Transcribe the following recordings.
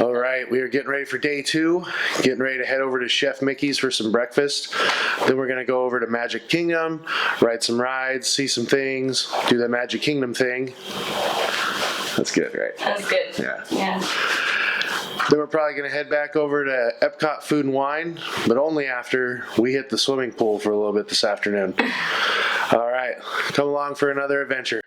All right, we are getting ready for day 2, getting ready to head over to Chef Mickey's for some breakfast. Then we're going to go over to Magic Kingdom, ride some rides, see some things, do the Magic Kingdom thing. That's good, right? That's good. Yeah. Then we're probably going to head back over to Epcot Food and Wine, but only after we hit the swimming pool for a little bit this afternoon. All right, come along for another adventure.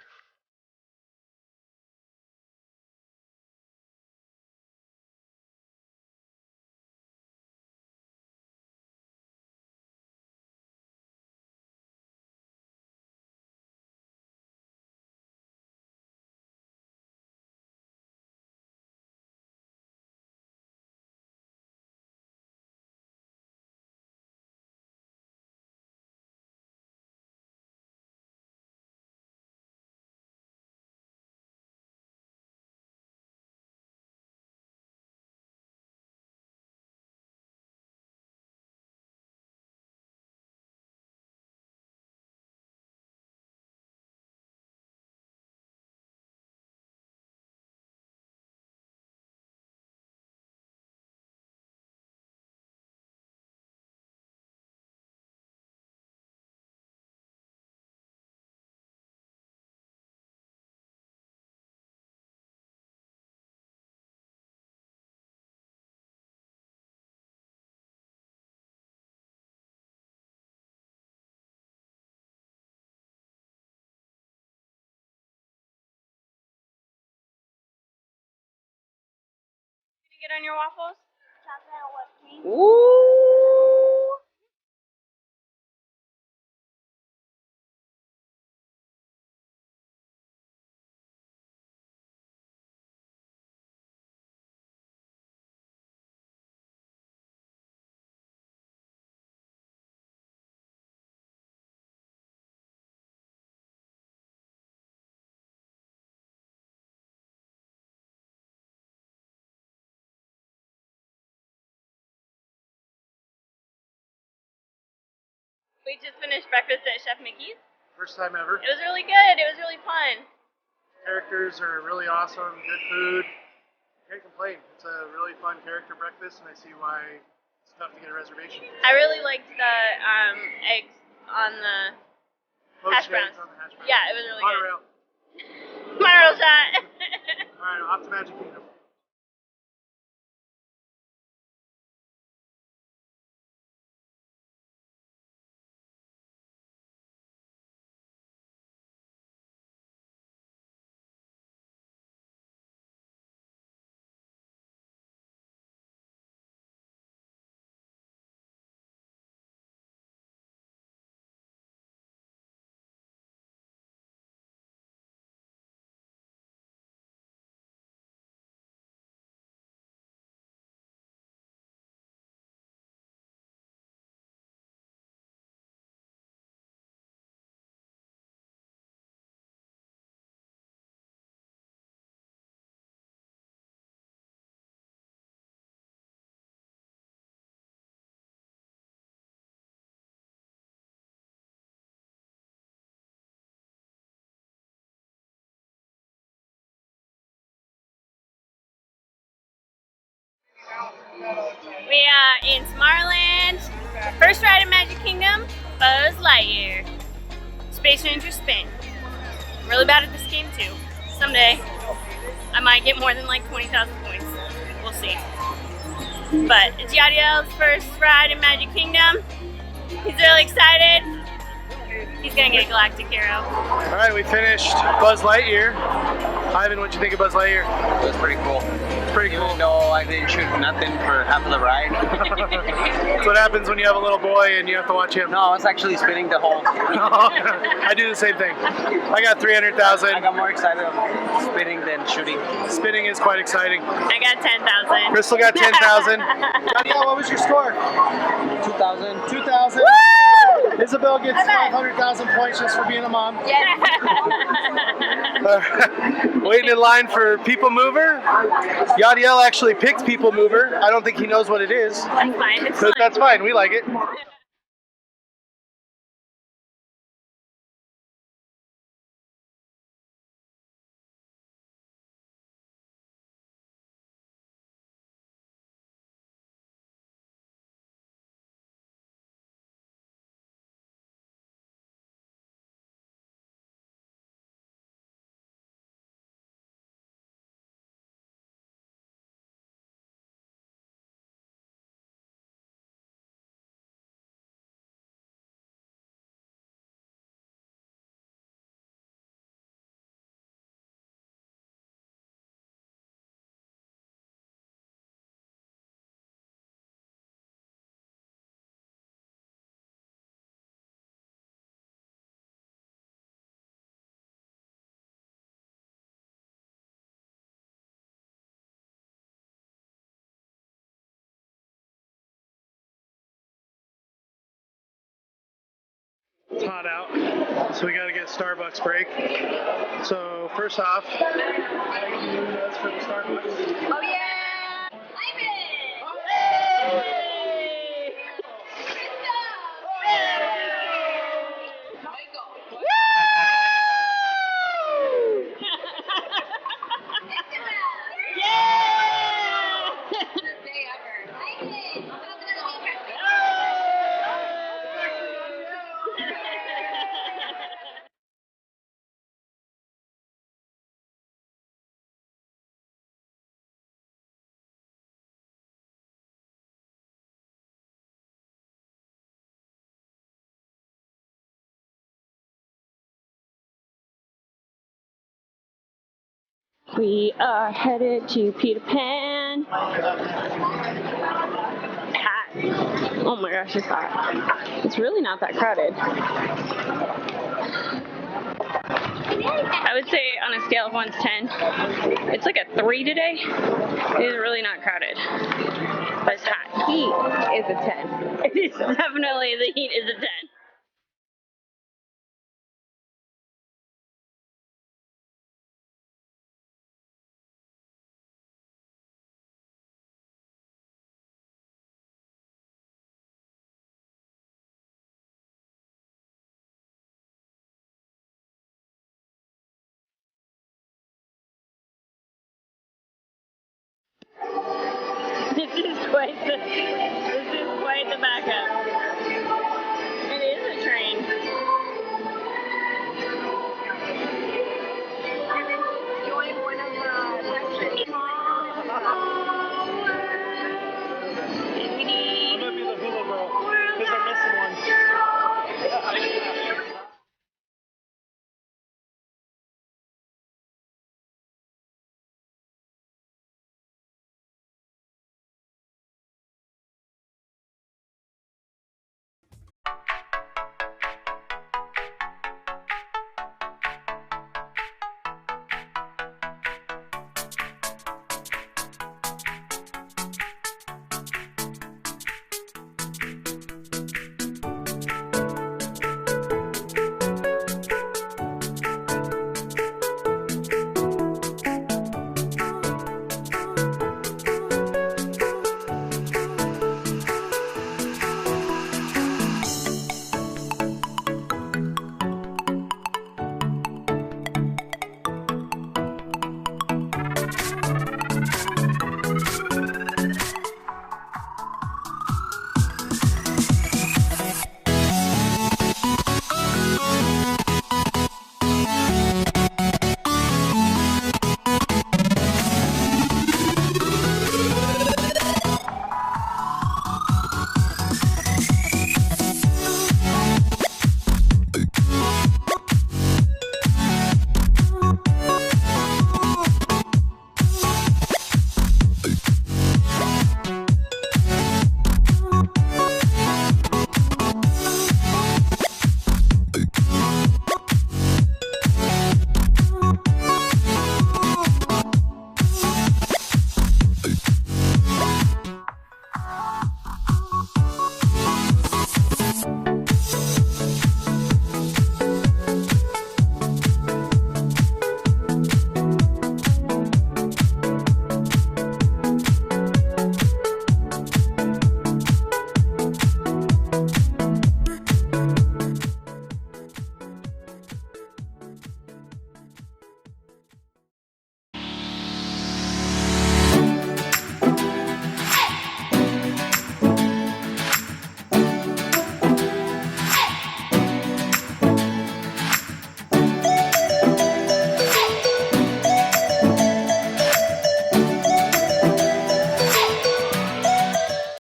Get on your waffles? Chocolate whipped cream. Ooh. We just finished breakfast at Chef Mickey's. First time ever. It was really good. It was really fun. Characters are really awesome, good food. Can't complain. It's a really fun character breakfast, and I see why it's tough to get a reservation. I really liked the eggs on the hash browns. On the hash browns. Yeah, it was really Monorail. good. Monorail shot. All right, off to Magic Kingdom. We are in Tomorrowland. First ride in Magic Kingdom, Buzz Lightyear. Space Ranger spin. I'm really bad at this game too. Someday, I might get more than like 20,000 points. We'll see. But it's Yadiel's first ride in Magic Kingdom. He's really excited. He's gonna get a galactic hero. All right, we finished Buzz Lightyear. Ivan, what'd you think of Buzz Lightyear? It was pretty cool. Pretty cool. Even though I didn't shoot nothing for half of the ride. That's what happens when you have a little boy and you have to watch him. No, I was actually spinning the whole. I do the same thing. I got 300,000. I got more excited of spinning than shooting. Spinning is quite exciting. I got 10,000. Crystal got 10,000. Danielle, what was your score? 2,000. 2,000. Isabel gets 500,000 points just for being a mom. Yeah. Waiting in line for People Mover. Yadiel actually picked People Mover. I don't think he knows what it is. That's fine. It's But fun. that's fine. We like it. It's hot out, so we gotta get a Starbucks break. So first off, for the Starbucks. Oh yeah! Ivan! Michael! We are headed to Peter Pan. Hot. Oh my gosh, it's hot. It's really not that crowded. I would say on a scale of 1 to 10, it's like a 3 today. It is really not crowded. But it's hot. Heat is a 10. It is definitely, the heat is a 10.